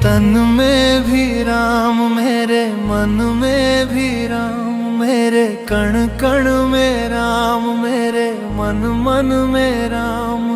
तन में भी राम, मेरे मन में भी राम, मेरे कण कण में राम, मेरे मन मन में राम,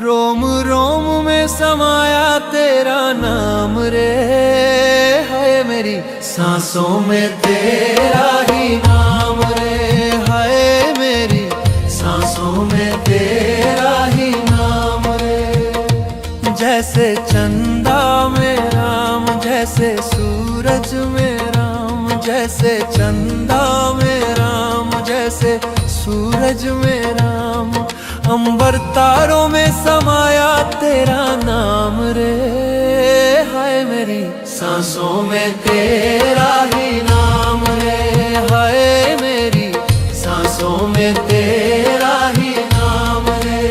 रोम रोम में समाया तेरा नाम रे। है मेरी सांसों में तेरा ही नाम रे, है मेरी सांसों में तेरा ही नाम रे। जैसे चंदा में राम, जैसे सूरज में राम, जैसे चंदा में राम, जैसे सूरज में राम, अंबर तारों में समाया तेरा नाम रे। हाय मेरी सांसों में तेरा ही नाम रे, हाय मेरी सांसों में तेरा ही नाम रे।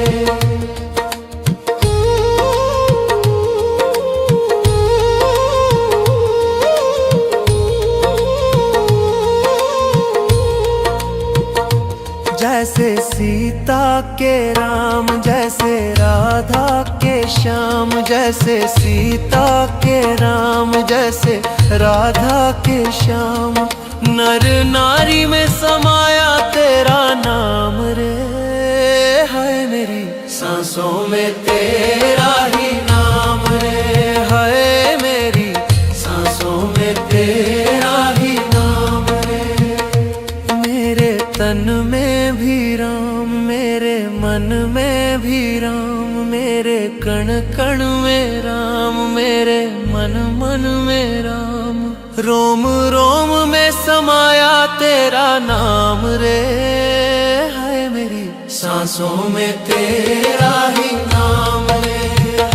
जैसे सीता के राम, जैसे राधा के श्याम, जैसे सीता के राम, जैसे राधा के श्याम, नर नारी में समाया तेरा नाम रे। है मेरी सांसों में तेरा ही नाम रे, है मेरी सांसों में तेरा ही नाम रे। मेरे तन में भी राम, मेरे मन में भी राम, मेरे कण कण में राम, मेरे मन मन में राम, रोम रोम में समाया तेरा नाम रे। है मेरी सांसों में तेरा ही नाम रे,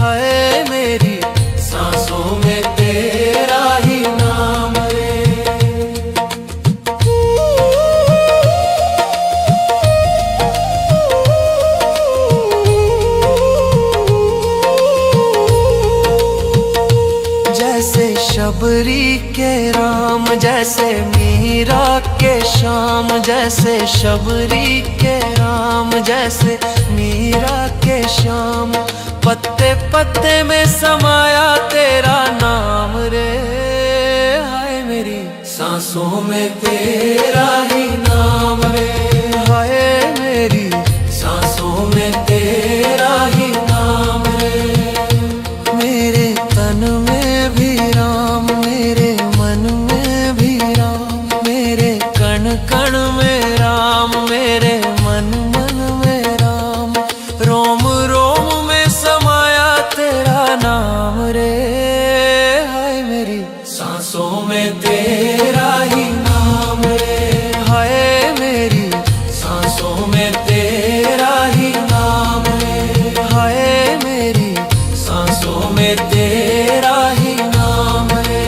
है मेरी सांसों में तेरा ही नाम रे। जैसे शबरी के राम, जैसे मीरा के श्याम, जैसे शबरी के राम, जैसे मीरा के श्याम, पत्ते पत्ते में समाया तेरा नाम रे। हाय मेरी सांसों में तेरा ही नाम रे, हाय मेरी सांसों में तेरा ही नाम रे। मेरे तन में भी राम, मेरे मन में भी राम, मेरे कण कण में राम, मेरे मन मन में राम, रोम रोम में समाया तेरा नाम रे। हाय मेरी सांसों में तेरा ही नाम रे, हाय मेरी सांसों में तेरा ही नाम रे, हाय मेरी सांसों में तेरा ही नाम रे,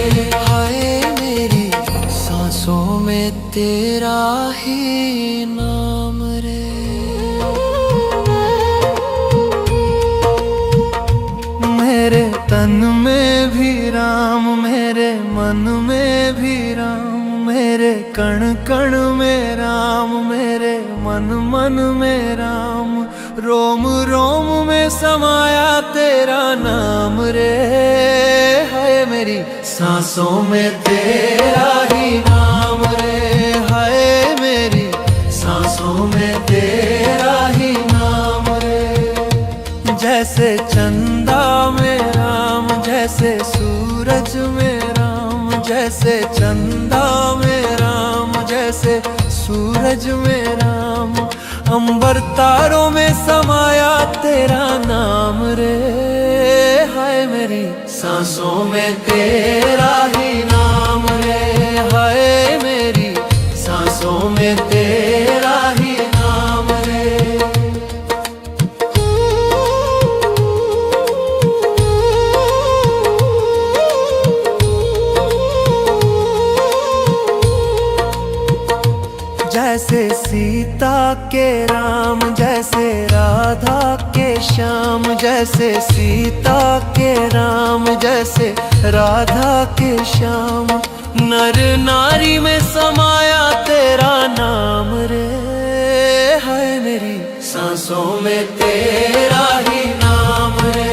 हाय मेरी सांसों में तेरा ही नाम रे। मेरे तन में भी राम, मेरे मन में भी राम, मेरे कण कण में राम, मेरे मन मन में राम, रोम रोम में समाया तेरा नाम रे। है मेरी सांसों में तेरा ही नाम रे, है मेरी सांसों में तेरा ही नाम रे। जैसे चंदा में राम, जैसे सूरज में राम, जैसे चंदा में राम, जैसे सूरज में राम, अंबर तारों में समाया तेरा नाम रे। हाय मेरी सांसों में तेरा ही नाम रे, हाय मेरी सांसों में तेरा ही नाम रे। जैसे सीता के राम, जैसे राधा के श्याम, जैसे सीता के राम, जैसे राधा के श्याम, नर नारी में समाया तेरा नाम रे। है मेरी सांसों में तेरा ही नाम रे,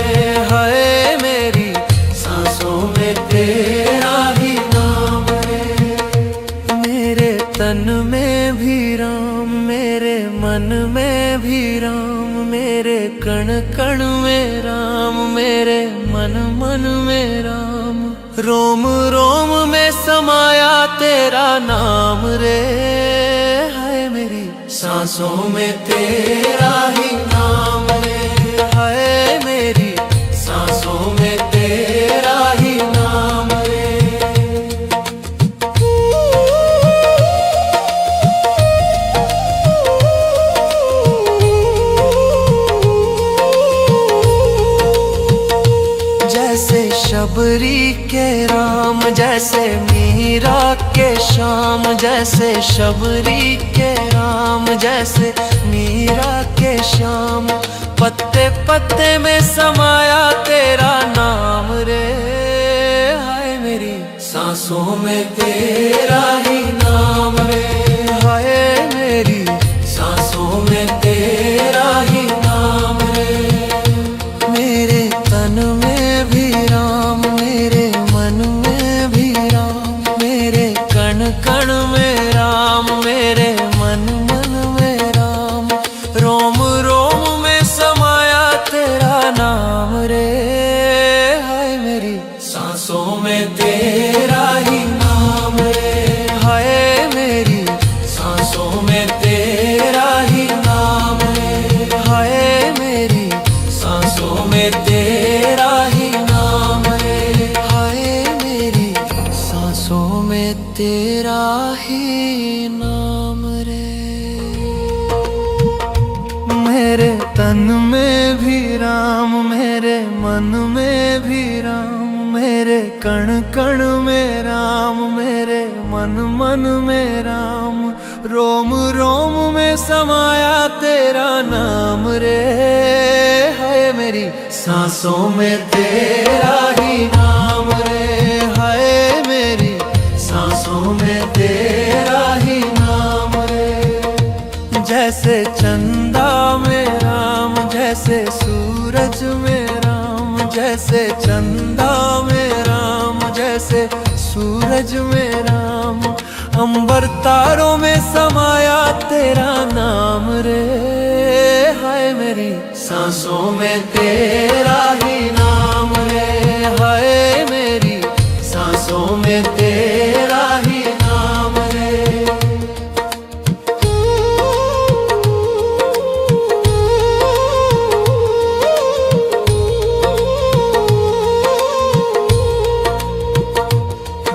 है मेरी सांसों में तेरा कण में राम, मेरे मन मन में राम। रोम रोम में समाया तेरा नाम रे, हाय मेरी सांसों में तेरा ही नाम रे, हाय मेरी सांसों में तेरा ही नाम रे। जैसे शबरी के राम, जैसे मीरा के श्याम, जैसे शबरी के राम, जैसे मीरा के श्याम। पत्ते पत्ते में समाया तेरा नाम रे, हाय मेरी सांसों में तेरा ही नाम रे, हाय मेरी सांसों में तेरा ही नाम रे। मेरे तन में भी राम, मेरे मन में भी राम, मेरे कण कण में राम, मेरे मन मन में राम। रोम रोम में समाया तेरा नाम रे, हाय मेरी सांसों में तेरा ही नाम रे, हाय मेरी सांसों में तेरा ही नाम रे, हाय मेरी सांसों में तेरा ही नाम रे, हाय मेरी सांसों में तेरा ही नाम रे। मेरे तन में भी राम, मेरे मन में भी राम, मेरे कण कण में राम, मेरे मन मन में राम। रोम रोम में समाया तेरा नाम रे, हाय मेरी सांसों में तेरा ही नाम रे, हाय मेरी सांसों में तेरा ही नाम रे। जैसे चंदा में राम, जैसे सूरज में राम, जैसे चंदा में राम, जैसे सूरज में राम। अंबर तारों में समाया तेरा नाम रे, हाय मेरी सांसों में तेरा ही नाम रे, हाय मेरी सांसों में तेरा ही नाम रे।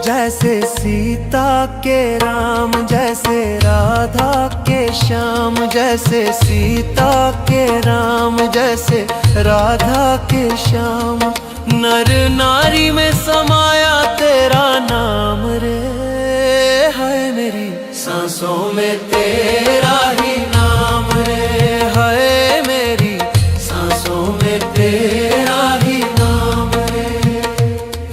जैसे सीता के राम, जैसे राधा के श्याम, जैसे सीता के राम, जैसे राधा के श्याम। नर नारी में समाया तेरा नाम रे, हाय मेरी सांसों में तेरा ही नाम रे, हाय मेरी सांसों में तेरा ही नाम रे।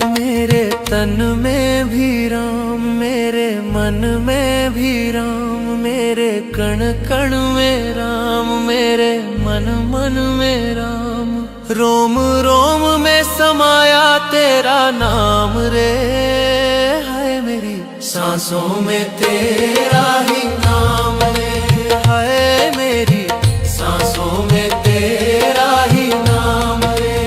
मेरे तन में भी राम, मेरे मन में भी राम, मेरे कण कण में राम, मेरे मन मन में राम। रोम रोम में समाया तेरा नाम रे, हाय मेरी सांसों में तेरा ही नाम रे, हाय मेरी सांसों में तेरा ही नाम रे।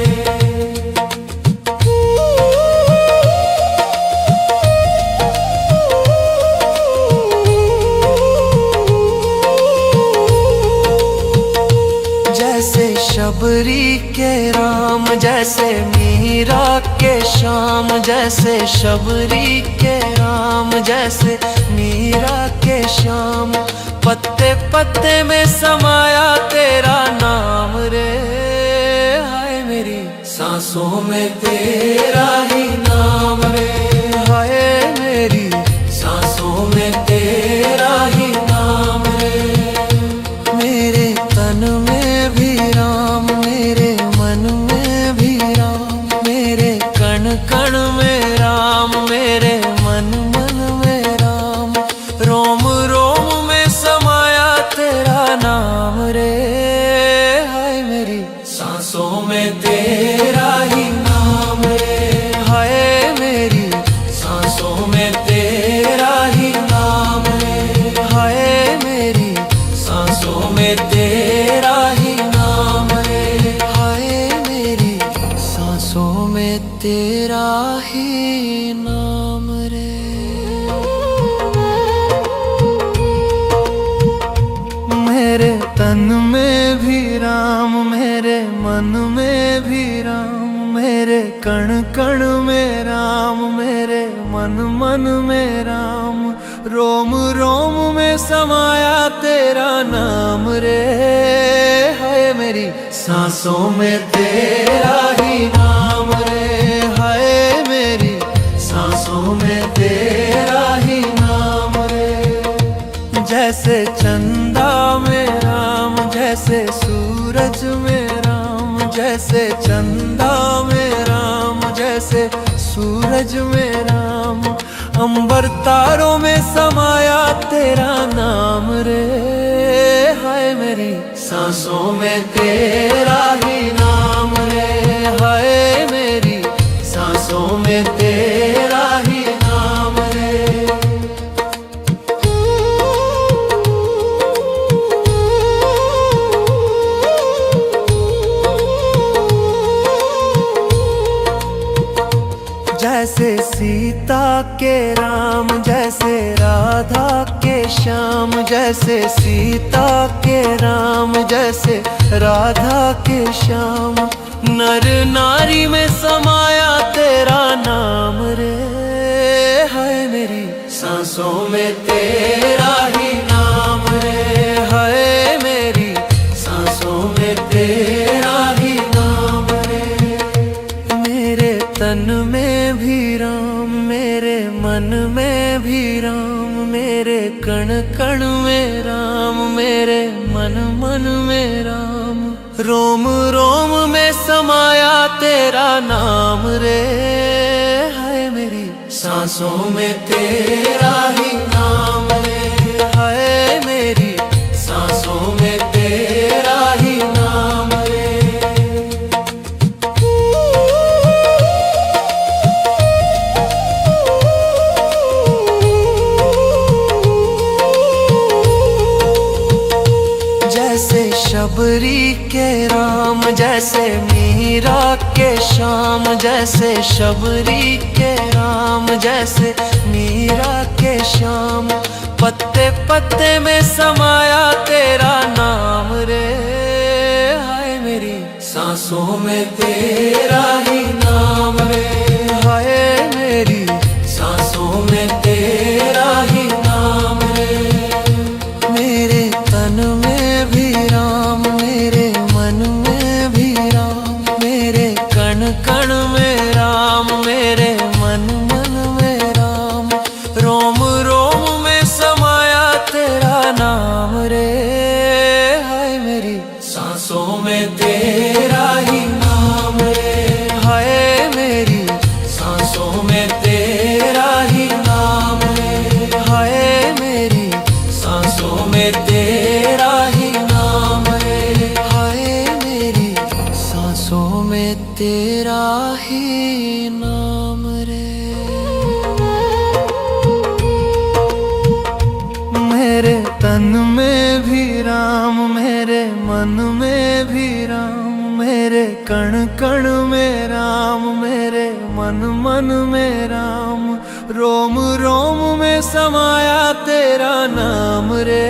जैसे शबरी के राम, जैसे मीरा के श्याम, जैसे शबरी के राम, जैसे मीरा के श्याम। पत्ते पत्ते में समाया तेरा नाम रे, हाय मेरी सांसों में तेरा ही नाम रे, हाय मेरी सांसों में तेरा ही नाम रे। मेरे तन में भी राम, मेरे मन में भी राम, मेरे कण कण में राम, मेरे मन मन में राम। रोम रोम में समाया तेरा नाम रे, हाय मेरी सांसों में तेरा ही नाम रे, हाय ही नाम रे। मेरे तन में भी राम, मेरे मन में भी राम, मेरे कण कण में राम, मेरे मन मन में राम, रोम रोम में समाया तेरा नाम रे। हाय मेरी सांसों में तेरा ही नाम रे। हाय मेरी सांसों में तेरा ही नाम रे। जैसे चंदा में राम, जैसे सूरज में राम, जैसे चंदा में राम, जैसे सूरज में राम, अंबर तारों में समाया तेरा नाम रे। हाय मेरी सांसों में तेरा ही नाम रे। हाय मेरी सांसों में तेरा ही नाम रे। जैसे सीता के राम, जैसे राधा के श्याम, जैसे सीता के राम, जैसे राधा के श्याम, नर नारी में समाया तेरा नाम रे। हाय मेरी सांसों में तेरा ही नाम रे। हाय मेरी सांसों में तेरा ही नाम रे। मेरे तन में भी राम, मेरे मन में भी राम, मेरे कण कण में राम, मेरे मन मन में राम, रोम रोम में समाया तेरा नाम रे। हाय मेरी सांसों में तेरा ही नाम रे। हाय मेरी सांसों में तेरा ही नाम रे। जैसे शबरी के राम, जैसे मीरा के श्याम, जैसे शबरी के राम, जैसे मीरा के श्याम, पत्ते पत्ते में समाया तेरा नाम रे। हाय मेरी सांसों में तेरा ही नाम रे। हाय मेरी सांसों में तेरा ही नाम रे। मेरे तन में भी राम, मेरे मन में भी राम, मेरे कण कण में राम, मेरे मन मन में राम, रोम रोम में समाया तेरा नाम रे। हाय मेरी सांसों में तेरा ही नाम रे। हाय मेरी सांसों में तेरा ही नाम रे। हाय मेरी सांसों में तेरा ही नाम रे। हाय मेरी सांसों में तेरा ही नाम रे। मेरे तन में भी राम, मेरे मन में भी राम, मेरे कण कण में राम, मेरे मन मन में राम, रोम रोम में समाया तेरा नाम रे।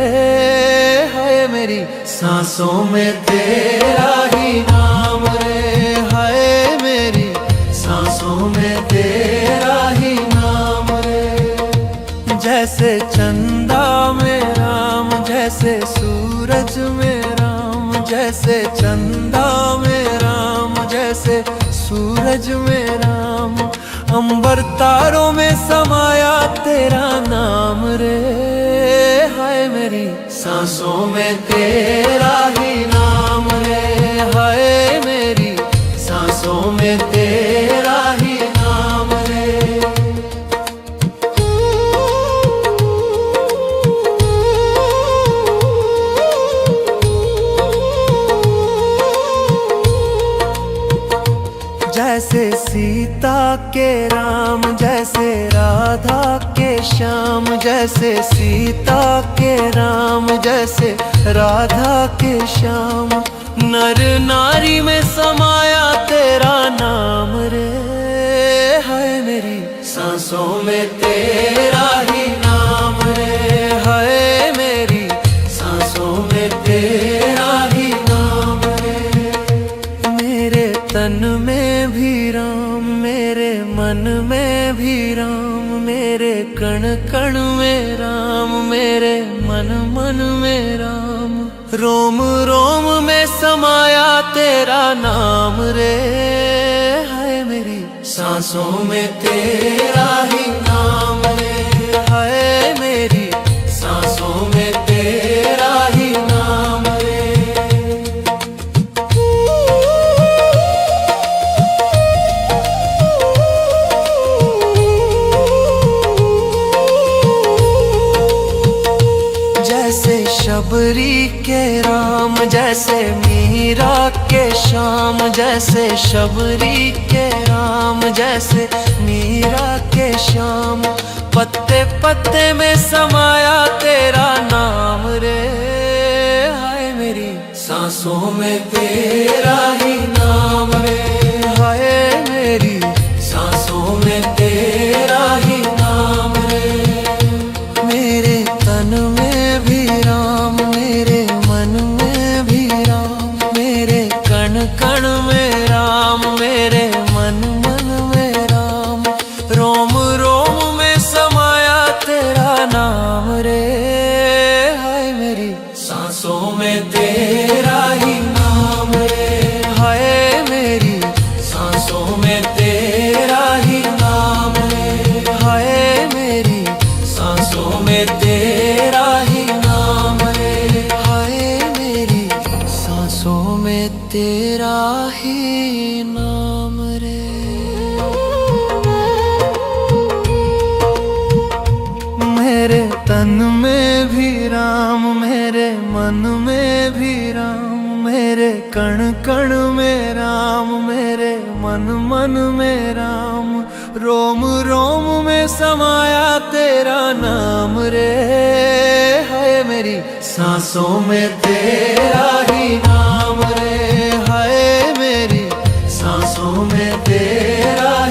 हाय मेरी सांसों में तेरा ही नाम रे। हाय मेरी सांसों में तेरा ही नाम रे। जैसे चंदा में राम, जैसे सूरज में राम, जैसे चंदा में राम, जैसे सूरज में राम, अंबर तारों में समाया तेरा नाम रे। हाय मेरी सांसों में तेरा ही नाम रे। हाय मेरी सांसों में तेरा ही नाम रे। जैसे सीता के राम, जैसे राधा के श्याम, जैसे सीता के राम, जैसे राधा के श्याम, नर नारी में समाया तेरा नाम रे। सांसों में तेरा ही नाम रे। हाय मेरी सांसों में तेरा ही नाम रे। मेरे तन में भी राम, मेरे मन में भी राम, मेरे कण कण में राम, मेरे मन मन में राम। रोम रोम में समाया तेरा नाम रे। हाय मेरी सांसों में तेरा ही नाम रे। हाय मेरी सांसों में तेरा ही नाम रे। जैसे शबरी के राम, जैसे मीरा के श्याम, जैसे शबरी के राम, जैसे मीरा के श्याम। पत्ते पत्ते में समाया तेरा नाम रे। हाय मेरी सांसों में तेरा ही नाम रे। हाय मेरी सांसों में तेरा ही नाम रे। मेरे तन में भी राम, मेरे मन में भी राम, मेरे कण कण में राम, मेरे मन मन में राम। रोम रोम में समाया तेरा नाम रे। हाय मेरी सांसों में तेरा ही नाम रे। हाय मेरी सांसों में तेरा ही नाम रे। हाय मेरी सांसों में तेरा ही नाम रे। हाय मेरी सांसों में तेरा ही नाम रे। मेरे तन में भी राम, मेरे मन में भी राम, मेरे कण कण में राम, मेरे मन मन में राम। रोम रोम में समाया तेरा नाम रे। हाय मेरी सांसों में तेरा ही नाम।